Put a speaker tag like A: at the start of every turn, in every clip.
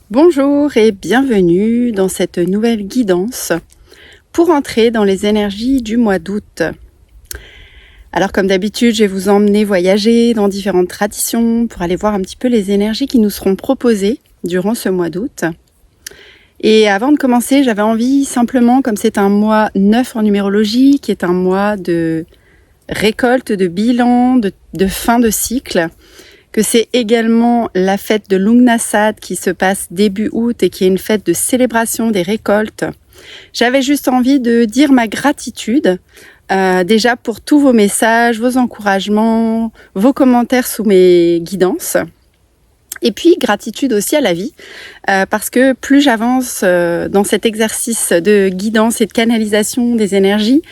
A: Bonjour et bienvenue dans cette nouvelle guidance pour entrer dans les énergies du mois d'août. Alors comme d'habitude, je vais vous emmener voyager dans différentes traditions pour aller voir un petit peu les énergies qui nous seront proposées durant ce mois d'août. Et avant de commencer, j'avais envie simplement, comme c'est un mois 9 en numérologie, qui est un mois de récolte, de bilan, de fin de cycle, que c'est également la fête de Lungnasad qui se passe début août et qui est une fête de célébration des récoltes. J'avais juste envie de dire ma gratitude déjà pour tous vos messages, vos encouragements, vos commentaires sous mes guidances. Et puis gratitude aussi à la vie, parce que plus j'avance dans cet exercice de guidance et de canalisation des énergies,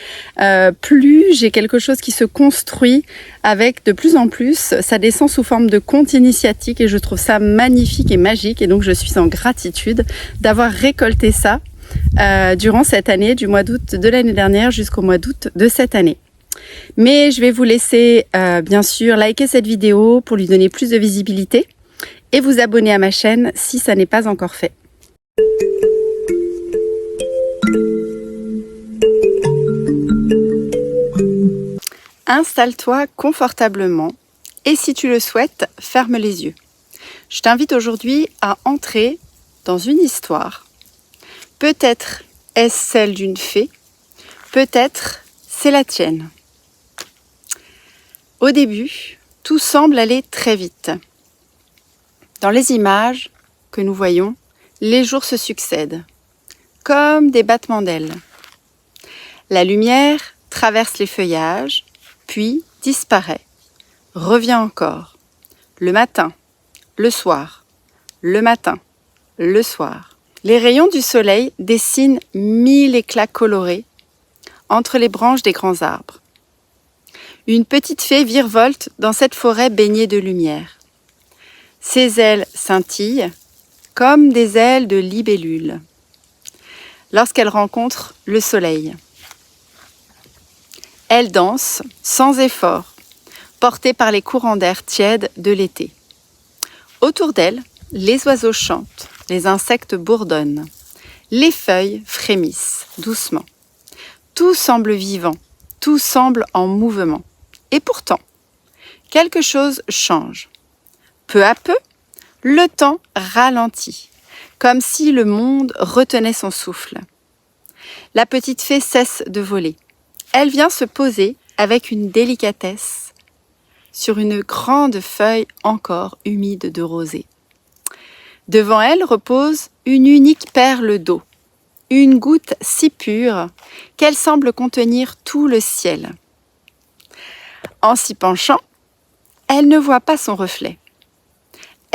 A: plus j'ai quelque chose qui se construit avec de plus en plus. Ça descend sous forme de conte initiatique et je trouve ça magnifique et magique. Et donc je suis en gratitude d'avoir récolté ça durant cette année, du mois d'août de l'année dernière jusqu'au mois d'août de cette année. Mais je vais vous laisser bien sûr liker cette vidéo pour lui donner plus de visibilité et vous abonner à ma chaîne si ça n'est pas encore fait. Installe-toi confortablement et si tu le souhaites, ferme les yeux. Je t'invite aujourd'hui à entrer dans une histoire. Peut-être est-ce celle d'une fée, peut-être c'est la tienne. Au début, tout semble aller très vite. Dans les images que nous voyons, les jours se succèdent, comme des battements d'ailes. La lumière traverse les feuillages, puis disparaît, revient encore. Le matin, le soir, le matin, le soir. Les rayons du soleil dessinent 1000 éclats colorés entre les branches des grands arbres. Une petite fée virevolte dans cette forêt baignée de lumière. Ses ailes scintillent comme des ailes de libellule lorsqu'elle rencontre le soleil. Elle danse sans effort, portée par les courants d'air tièdes de l'été. Autour d'elle, les oiseaux chantent, les insectes bourdonnent, les feuilles frémissent doucement. Tout semble vivant, tout semble en mouvement. Et pourtant, quelque chose change. Peu à peu, le temps ralentit, comme si le monde retenait son souffle. La petite fée cesse de voler. Elle vient se poser avec une délicatesse sur une grande feuille encore humide de rosée. Devant elle repose une unique perle d'eau, une goutte si pure qu'elle semble contenir tout le ciel. En s'y penchant, elle ne voit pas son reflet.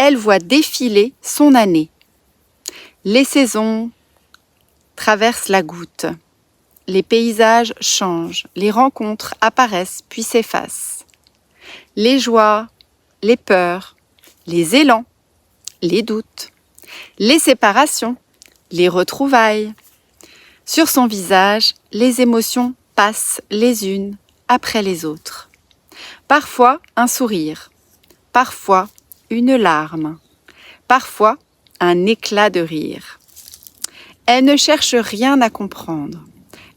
A: Elle voit défiler son année. Les saisons traversent la goutte. Les paysages changent, les rencontres apparaissent puis s'effacent. Les joies, les peurs, les élans, les doutes, les séparations, les retrouvailles. Sur son visage, les émotions passent les unes après les autres. Parfois un sourire, parfois une larme, parfois un éclat de rire. Elle ne cherche rien à comprendre.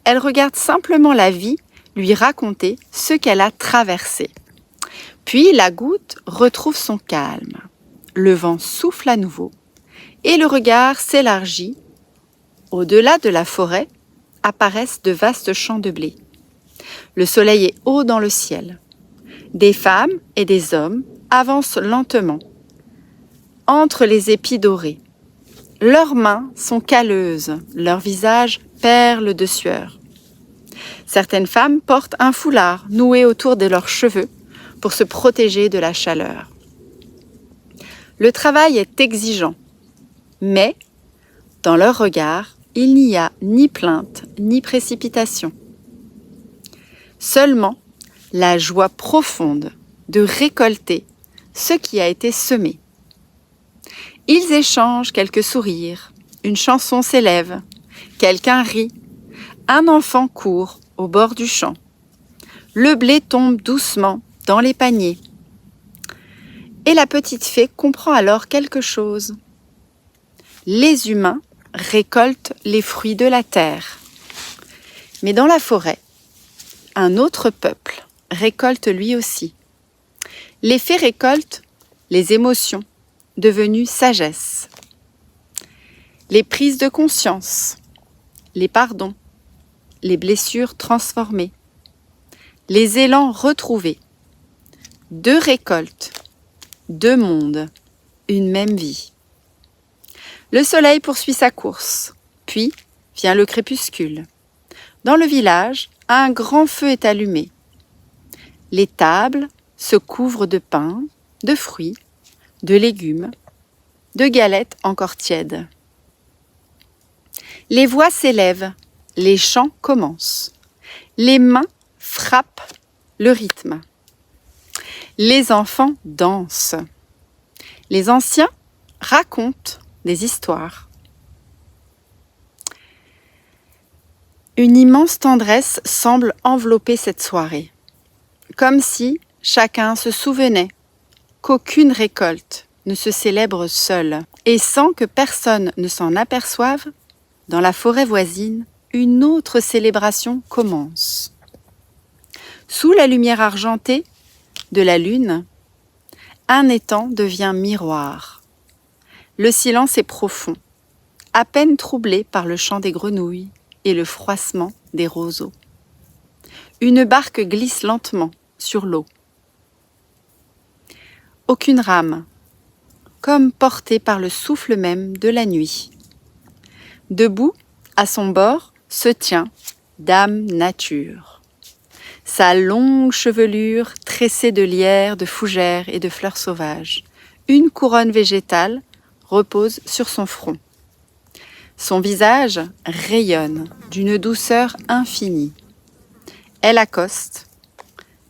A: Elle regarde simplement la vie lui raconter ce qu'elle a traversé. Puis la goutte retrouve son calme. Le vent souffle à nouveau et le regard s'élargit. Au-delà de la forêt apparaissent de vastes champs de blé. Le soleil est haut dans le ciel. Des femmes et des hommes avancent lentement entre les épis dorés. Leurs mains sont calleuses, leurs visages perlent de sueur. Certaines femmes portent un foulard noué autour de leurs cheveux pour se protéger de la chaleur. Le travail est exigeant, mais dans leur regard, il n'y a ni plainte ni précipitation. Seulement la joie profonde de récolter ce qui a été semé. Ils échangent quelques sourires, une chanson s'élève, quelqu'un rit, un enfant court au bord du champ. Le blé tombe doucement dans les paniers. Et la petite fée comprend alors quelque chose. Les humains récoltent les fruits de la terre. Mais dans la forêt, un autre peuple récolte lui aussi. Les fées récoltent les émotions, devenues sagesse. Les prises de conscience, les pardons, les blessures transformées, les élans retrouvés. 2 récoltes, 2 mondes, une même vie. Le soleil poursuit sa course, puis vient le crépuscule. Dans le village, un grand feu est allumé. Les tables se couvrent de pain, de fruits, de légumes, de galettes encore tièdes. Les voix s'élèvent, les chants commencent. Les mains frappent le rythme. Les enfants dansent. Les anciens racontent des histoires. Une immense tendresse semble envelopper cette soirée, comme si chacun se souvenait qu'aucune récolte ne se célèbre seule, et sans que personne ne s'en aperçoive, dans la forêt voisine, une autre célébration commence. Sous la lumière argentée de la lune, un étang devient miroir. Le silence est profond, à peine troublé par le chant des grenouilles et le froissement des roseaux. Une barque glisse lentement sur l'eau. Aucune rame, comme portée par le souffle même de la nuit. Debout, à son bord, se tient Dame Nature. Sa longue chevelure tressée de lierre, de fougères et de fleurs sauvages. Une couronne végétale repose sur son front. Son visage rayonne d'une douceur infinie. Elle accoste,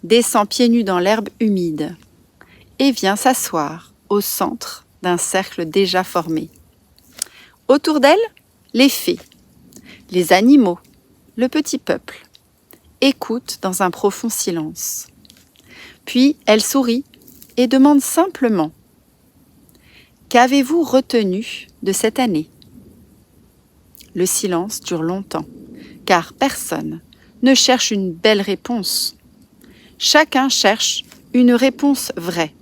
A: descend pieds nus dans l'herbe humide et vient s'asseoir au centre d'un cercle déjà formé. Autour d'elle, les fées, les animaux, le petit peuple, écoutent dans un profond silence. Puis elle sourit et demande simplement : « Qu'avez-vous retenu de cette année ?» Le silence dure longtemps, car personne ne cherche une belle réponse. Chacun cherche une réponse vraie.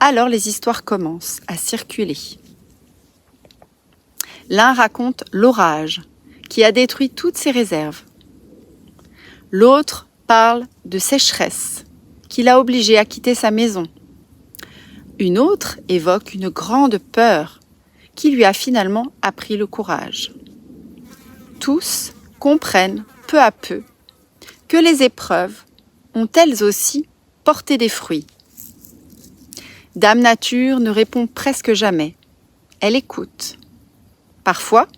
A: Alors les histoires commencent à circuler. L'un raconte l'orage qui a détruit toutes ses réserves. L'autre parle de sécheresse qui l'a obligé à quitter sa maison. Une autre évoque une grande peur qui lui a finalement appris le courage. Tous comprennent peu à peu que les épreuves ont elles aussi porté des fruits. Dame Nature ne répond presque jamais. Elle écoute. Parfois,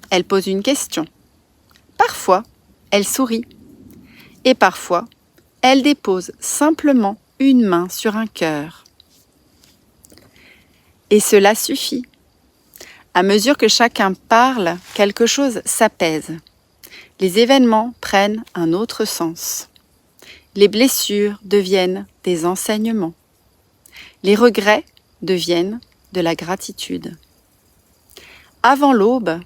A: elle pose une question. Parfois, elle sourit. Et parfois, elle dépose simplement une main sur un cœur. Et cela suffit. À mesure que chacun parle, quelque chose s'apaise. Les événements prennent un autre sens. Les blessures deviennent des enseignements. Les regrets deviennent de la gratitude. Avant l'aube,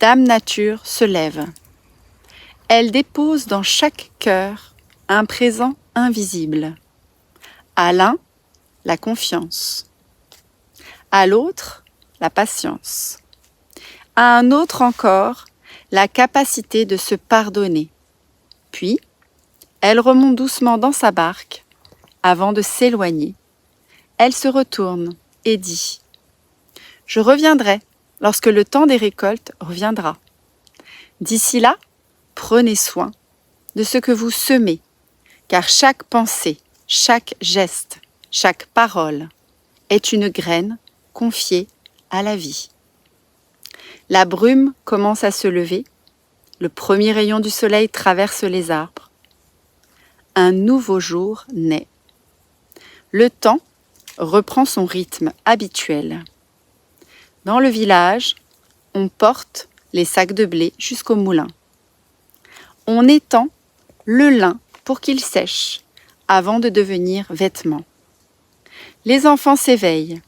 A: Dame Nature se lève. Elle dépose dans chaque cœur un présent invisible. À l'un, la confiance. À l'autre, la patience. À un autre encore, la capacité de se pardonner. Puis, elle remonte doucement dans sa barque. Avant de s'éloigner, elle se retourne et dit : « Je reviendrai lorsque le temps des récoltes reviendra. D'ici là, prenez soin de ce que vous semez, car chaque pensée, chaque geste, chaque parole est une graine confiée à la vie. » La brume commence à se lever, le premier rayon du soleil traverse les arbres. Un nouveau jour naît. Le temps reprend son rythme habituel. Dans le village, on porte les sacs de blé jusqu'au moulin. On étend le lin pour qu'il sèche avant de devenir vêtements. Les enfants s'éveillent,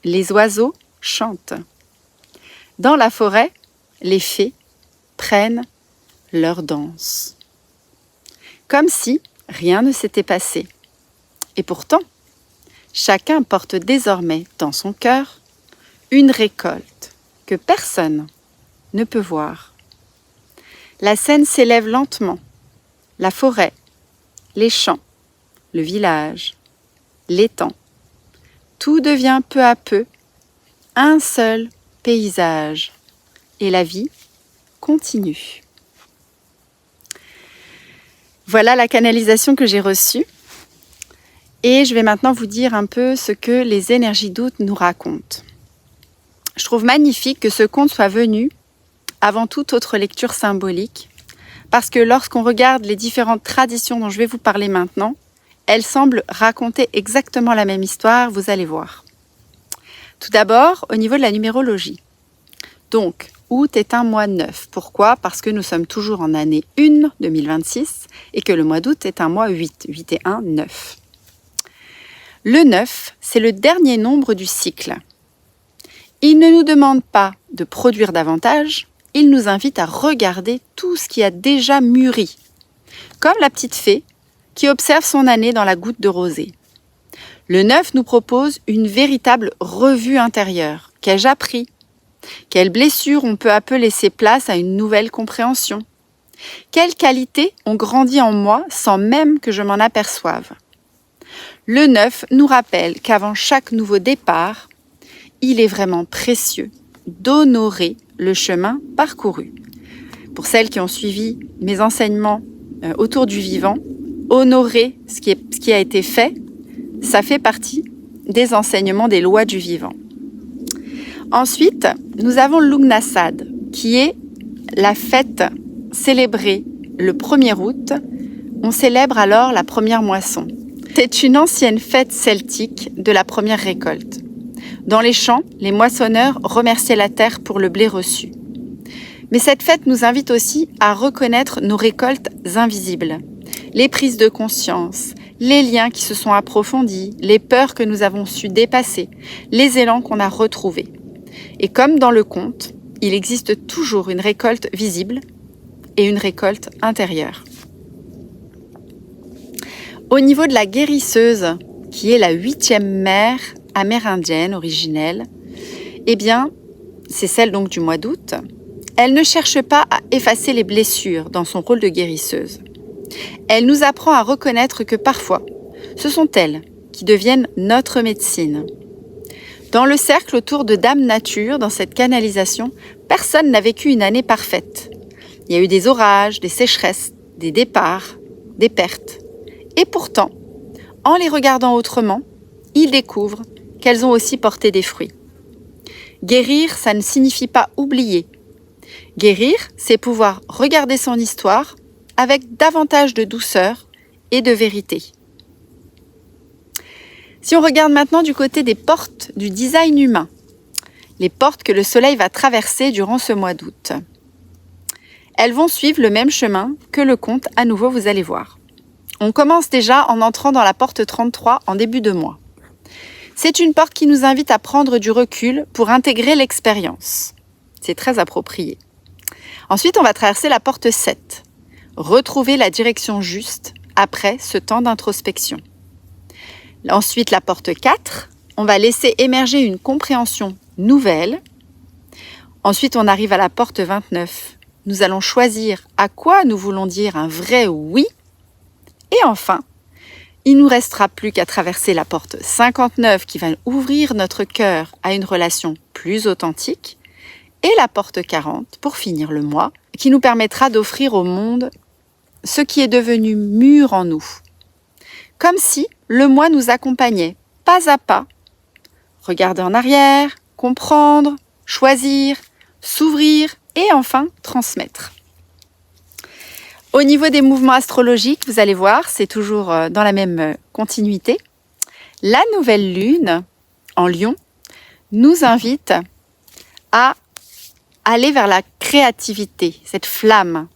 A: les oiseaux chantent. Dans la forêt, les fées prennent leur danse. Comme si rien ne s'était passé. Et pourtant, chacun porte désormais dans son cœur une récolte que personne ne peut voir. La scène s'élève lentement. La forêt, les champs, le village, l'étang. Tout devient peu à peu un seul paysage. Et la vie continue. Voilà la canalisation que j'ai reçue. Et je vais maintenant vous dire un peu ce que les énergies d'août nous racontent. Je trouve magnifique que ce conte soit venu avant toute autre lecture symbolique, parce que lorsqu'on regarde les différentes traditions dont je vais vous parler maintenant, elles semblent raconter exactement la même histoire, vous allez voir. Tout d'abord, au niveau de la numérologie. Donc, août est un mois 9. Pourquoi ? Parce que nous sommes toujours en année 1, 2026, et que le mois d'août est un mois 8. 8 et 1, 9. Le 9, c'est le dernier nombre du cycle. Il ne nous demande pas de produire davantage, il nous invite à regarder tout ce qui a déjà mûri, comme la petite fée qui observe son année dans la goutte de rosée. Le 9 nous propose une véritable revue intérieure. Qu'ai-je appris ? Quelles blessures ont peu à peu laissé place à une nouvelle compréhension ? Quelles qualités ont grandi en moi sans même que je m'en aperçoive ? Le 9 nous rappelle qu'avant chaque nouveau départ, il est vraiment précieux d'honorer le chemin parcouru. Pour celles qui ont suivi mes enseignements autour du vivant, honorer ce qui a été fait, ça fait partie des enseignements des lois du vivant. Ensuite, nous avons l'Ugnasad, qui est la fête célébrée le 1er août. On célèbre alors la première moisson. C'est une ancienne fête celtique de la première récolte. Dans les champs, les moissonneurs remerciaient la terre pour le blé reçu. Mais cette fête nous invite aussi à reconnaître nos récoltes invisibles, les prises de conscience, les liens qui se sont approfondis, les peurs que nous avons su dépasser, les élans qu'on a retrouvés. Et comme dans le conte, il existe toujours une récolte visible et une récolte intérieure. Au niveau de la guérisseuse, qui est la 8e mère amérindienne originelle, eh bien, c'est celle donc du mois d'août, elle ne cherche pas à effacer les blessures dans son rôle de guérisseuse. Elle nous apprend à reconnaître que parfois, ce sont elles qui deviennent notre médecine. Dans le cercle autour de Dame Nature, dans cette canalisation, personne n'a vécu une année parfaite. Il y a eu des orages, des sécheresses, des départs, des pertes. Et pourtant, en les regardant autrement, ils découvrent qu'elles ont aussi porté des fruits. Guérir, ça ne signifie pas oublier. Guérir, c'est pouvoir regarder son histoire avec davantage de douceur et de vérité. Si on regarde maintenant du côté des portes du design humain, les portes que le soleil va traverser durant ce mois d'août, elles vont suivre le même chemin que le conte, à nouveau vous allez voir. On commence déjà en entrant dans la porte 33 en début de mois. C'est une porte qui nous invite à prendre du recul pour intégrer l'expérience. C'est très approprié. Ensuite, on va traverser la porte 7. Retrouver la direction juste après ce temps d'introspection. Ensuite, la porte 4, on va laisser émerger une compréhension nouvelle. Ensuite, on arrive à la porte 29. Nous allons choisir à quoi nous voulons dire un vrai oui. Et enfin, il ne nous restera plus qu'à traverser la porte 59 qui va ouvrir notre cœur à une relation plus authentique et la porte 40 pour finir le mois qui nous permettra d'offrir au monde ce qui est devenu mûr en nous. Comme si le mois nous accompagnait pas à pas. Regarder en arrière, comprendre, choisir, s'ouvrir et enfin transmettre. Au niveau des mouvements astrologiques, vous allez voir, c'est toujours dans la même continuité. La nouvelle lune en Lion nous invite à aller vers la créativité, cette flamme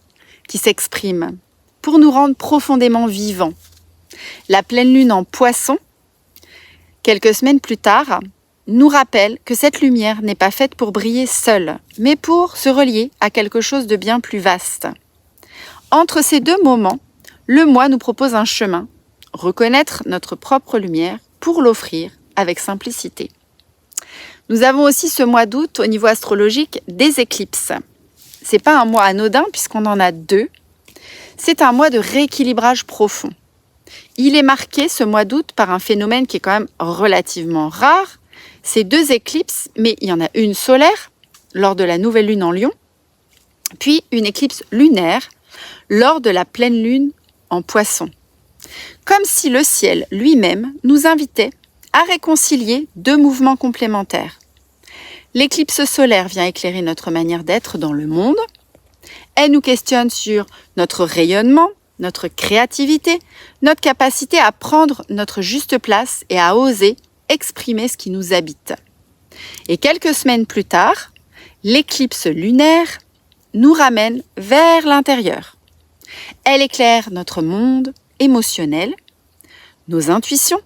A: qui s'exprime, pour nous rendre profondément vivants. La pleine lune en Poisson, quelques semaines plus tard, nous rappelle que cette lumière n'est pas faite pour briller seule, mais pour se relier à quelque chose de bien plus vaste. Entre ces deux moments, le moi nous propose un chemin, reconnaître notre propre lumière pour l'offrir avec simplicité. Nous avons aussi ce mois d'août au niveau astrologique des éclipses. C'est pas un mois anodin puisqu'on en a 2. C'est un mois de rééquilibrage profond. Il est marqué ce mois d'août par un phénomène qui est quand même relativement rare. C'est 2 éclipses, mais il y en a une solaire lors de la nouvelle lune en Lion, puis une éclipse lunaire lors de la pleine lune en Poisson. Comme si le ciel lui-même nous invitait à réconcilier 2 mouvements complémentaires. L'éclipse solaire vient éclairer notre manière d'être dans le monde. Elle nous questionne sur notre rayonnement, notre créativité, notre capacité à prendre notre juste place et à oser exprimer ce qui nous habite. Et quelques semaines plus tard, l'éclipse lunaire nous ramène vers l'intérieur. Elle éclaire notre monde émotionnel, nos intuitions,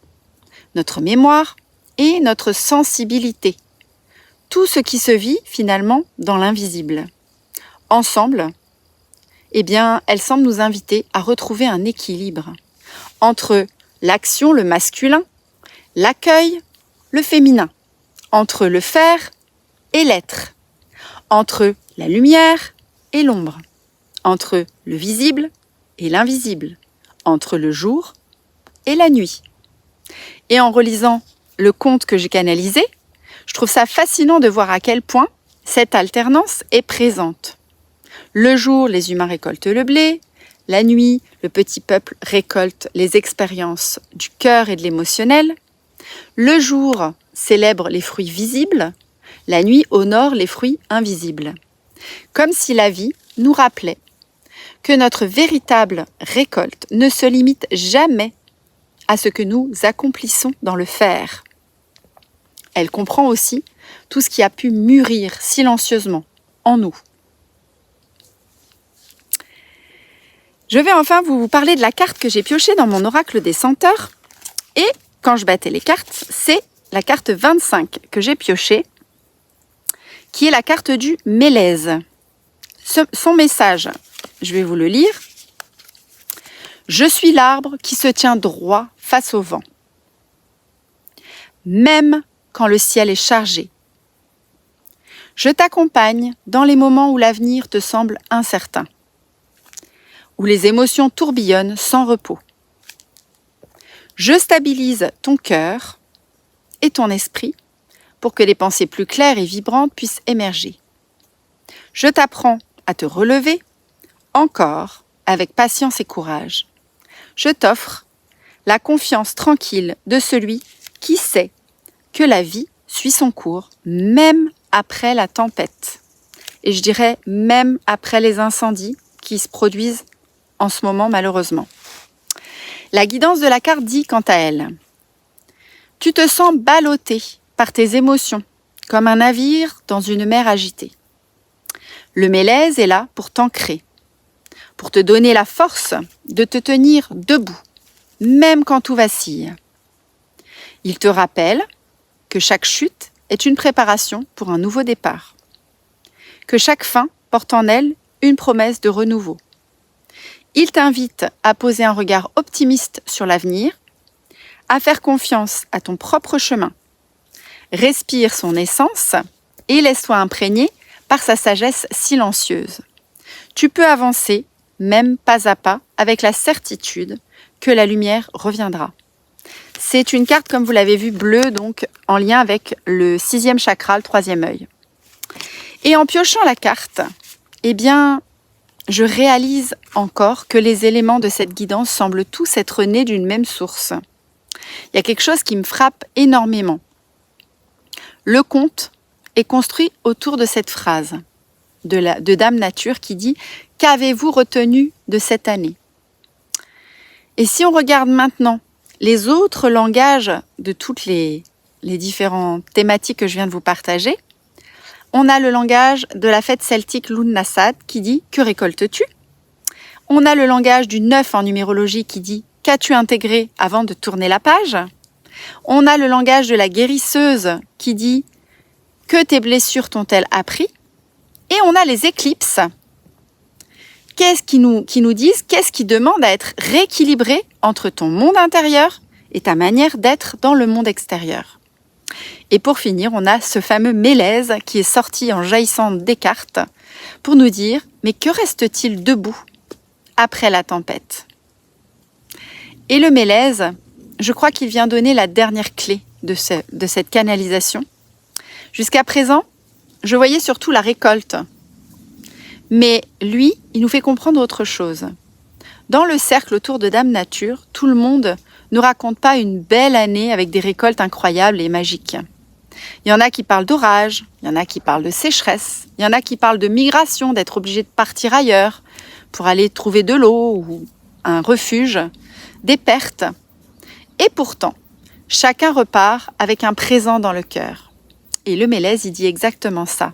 A: notre mémoire et notre sensibilité. Tout ce qui se vit finalement dans l'invisible. Ensemble, elle semble nous inviter à retrouver un équilibre entre l'action, le masculin, l'accueil, le féminin, entre le faire et l'être, entre la lumière et l'ombre, entre le visible et l'invisible, entre le jour et la nuit. Et en relisant le conte que j'ai canalisé, je trouve ça fascinant de voir à quel point cette alternance est présente. Le jour, les humains récoltent le blé. La nuit, le petit peuple récolte les expériences du cœur et de l'émotionnel. Le jour célèbre les fruits visibles. La nuit honore les fruits invisibles. Comme si la vie nous rappelait que notre véritable récolte ne se limite jamais à ce que nous accomplissons dans le faire. Elle comprend aussi tout ce qui a pu mûrir silencieusement en nous. Je vais enfin vous parler de la carte que j'ai piochée dans mon oracle des Centaures. Et quand je battais les cartes, c'est la carte 25 que j'ai piochée, qui est la carte du Mélèze. Son message, je vais vous le lire. Je suis l'arbre qui se tient droit face au vent, même quand le ciel est chargé. Je t'accompagne dans les moments où l'avenir te semble incertain, où les émotions tourbillonnent sans repos. Je stabilise ton cœur et ton esprit pour que des pensées plus claires et vibrantes puissent émerger. Je t'apprends à te relever encore avec patience et courage. Je t'offre la confiance tranquille de celui qui sait que la vie suit son cours même après la tempête. Et je dirais même après les incendies qui se produisent en ce moment malheureusement. La guidance de la carte dit quant à elle: tu te sens ballotté par tes émotions, comme un navire dans une mer agitée. Le Mélèze est là pour t'ancrer, pour te donner la force de te tenir debout, même quand tout vacille. Il te rappelle que chaque chute est une préparation pour un nouveau départ, que chaque fin porte en elle une promesse de renouveau. Il t'invite à poser un regard optimiste sur l'avenir, à faire confiance à ton propre chemin. Respire son essence et laisse-toi imprégner par sa sagesse silencieuse. Tu peux avancer, même pas à pas, avec la certitude que la lumière reviendra. C'est une carte, comme vous l'avez vu, bleue, donc en lien avec le 6e chakra, le 3e œil. Et en piochant la carte, je réalise encore que les éléments de cette guidance semblent tous être nés d'une même source. Il y a quelque chose qui me frappe énormément. Le conte est construit autour de cette phrase de Dame Nature qui dit « Qu'avez-vous retenu de cette année ?» Et si on regarde maintenant les autres langages de toutes les différentes thématiques que je viens de vous partager, on a le langage de la fête celtique Lughnasadh qui dit « Que récoltes-tu » On a le langage du 9 en numérologie qui dit « Qu'as-tu intégré avant de tourner la page ?» On a le langage de la guérisseuse qui dit « Que tes blessures t'ont-elles appris ?» Et on a les éclipses qui nous disent qu'est-ce qui demande à être rééquilibré entre ton monde intérieur et ta manière d'être dans le monde extérieur. Et pour finir, on a ce fameux Mélèze qui est sorti en jaillissant des cartes pour nous dire « Mais que reste-t-il debout après la tempête ?» Et le Mélèze, je crois qu'il vient donner la dernière clé de cette canalisation. Jusqu'à présent, je voyais surtout la récolte. Mais lui, il nous fait comprendre autre chose. Dans le cercle autour de Dame Nature, tout le monde ne raconte pas une belle année avec des récoltes incroyables et magiques. Il y en a qui parlent d'orage, il y en a qui parlent de sécheresse, il y en a qui parlent de migration, d'être obligé de partir ailleurs pour aller trouver de l'eau ou un refuge, des pertes. Et pourtant, chacun repart avec un présent dans le cœur. Et le Mélèze, il dit exactement ça,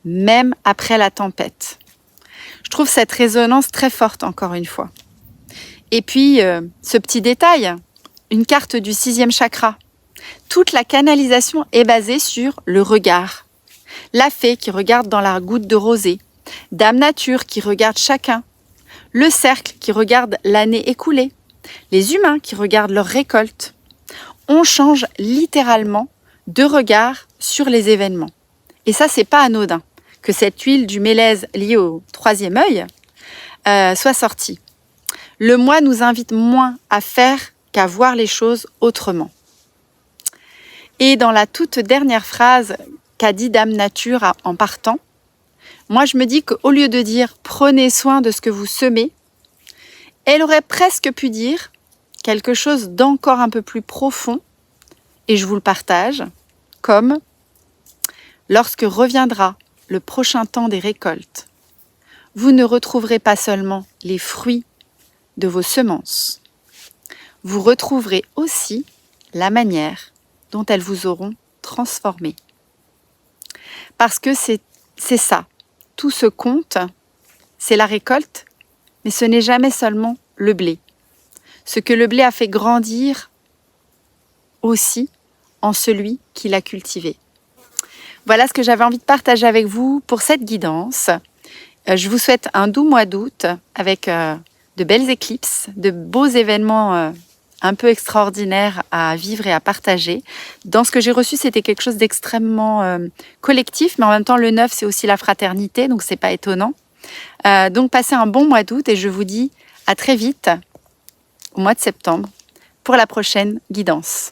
A: même après la tempête. Je trouve cette résonance très forte, encore une fois. Et puis, ce petit détail, une carte du 6e chakra. Toute la canalisation est basée sur le regard. La fée qui regarde dans la goutte de rosée, Dame Nature qui regarde chacun, le cercle qui regarde l'année écoulée, les humains qui regardent leur récolte. On change littéralement de regard sur les événements. Et ça, c'est pas anodin que cette huile du Mélèze liée au 3e œil soit sortie. Le moi nous invite moins à faire qu'à voir les choses autrement. Et dans la toute dernière phrase qu'a dit Dame Nature en partant, moi je me dis qu'au lieu de dire « prenez soin de ce que vous semez », elle aurait presque pu dire quelque chose d'encore un peu plus profond, et je vous le partage, comme « lorsque reviendra le prochain temps des récoltes, vous ne retrouverez pas seulement les fruits de vos semences, vous retrouverez aussi la manière dont elles vous auront transformé. » Parce que c'est ça, tout ce compte, c'est la récolte, mais ce n'est jamais seulement le blé. Ce que le blé a fait grandir aussi en celui qui l'a cultivé. Voilà ce que j'avais envie de partager avec vous pour cette guidance. Je vous souhaite un doux mois d'août avec de belles éclipses, de beaux événements un peu extraordinaires à vivre et à partager. Dans ce que j'ai reçu, c'était quelque chose d'extrêmement collectif, mais en même temps, le 9, c'est aussi la fraternité, donc c'est pas étonnant. Donc passez un bon mois d'août et je vous dis à très vite, au mois de septembre, pour la prochaine guidance.